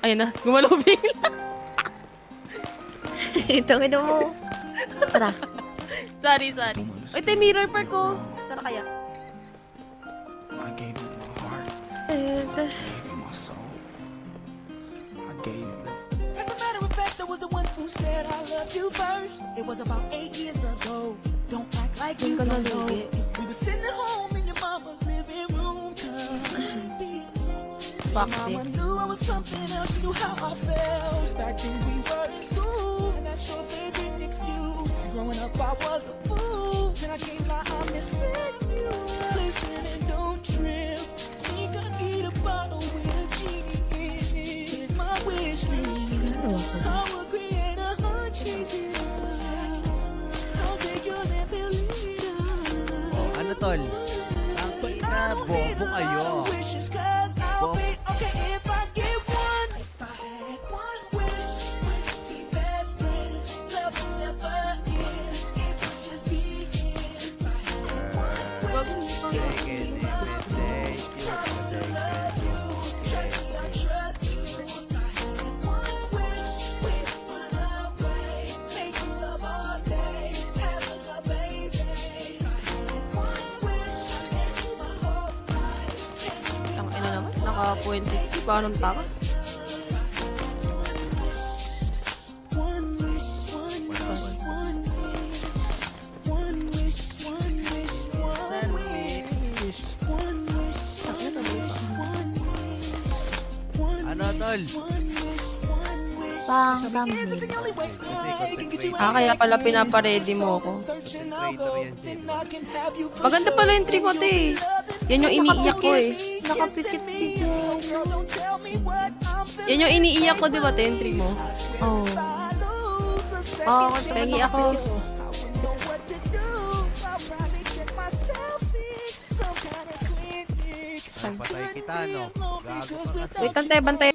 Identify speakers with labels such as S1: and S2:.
S1: Ayun na, gumalaw bigla.
S2: Itong ino mo. Tara.
S1: Sorry. Uy, tayo mirror park ko. Tara kaya.
S3: I gave you my heart.
S2: Is...
S3: I gave you my soul. I gave you.
S4: As a matter of fact, I was the one who said I loved you first. It was about 8 years ago. Don't act like you don't know. We were sitting at home in your mama's living room.
S1: Fuck
S4: Mama
S1: this.
S4: knew I was something else. She knew how I felt. Back then we were in school, and that's your favorite excuse. Growing up, I was a fool, and I can't lie, I'm missing you. Listen and don't trip. Think I need a bottle with a genie in it. Here's my wish list. I will create a heart changing. I'll take your hand, believe it.
S5: Oh, ano tol? Ang ina, bobo kayo.
S4: Wishes, 'cause I'll be okay if I get one. If I had one wish, we'd be best friends. Love will never end. It would just begin. If I had one wish,
S5: Take it, thank you.
S4: trust me, I trust you. If I had one wish, we'd run away, make love all day, have us a baby. If I had one wish, I'd give you my whole life.
S1: Ang ina naman, naka-20. Paano tama?
S4: One wish, one wish, one wish, one wish, one wish, one wish, one wish, one wish, one
S5: Ano tol?
S2: Pang dami.
S1: Kaya pala pinaparedy mo ako.
S5: Traitor yan, Jay.
S1: Maganda pala yung trip mo, te. Yan yung iniiyak ko eh.
S2: Nakapikit si Jen.
S1: Yan yung iniiyak ko, di ba, te, yung trip mo?
S2: Oh. Oo,
S1: Pengi ako.
S5: Patay kita, no? Gago ka kasi.
S1: Wait, bantay.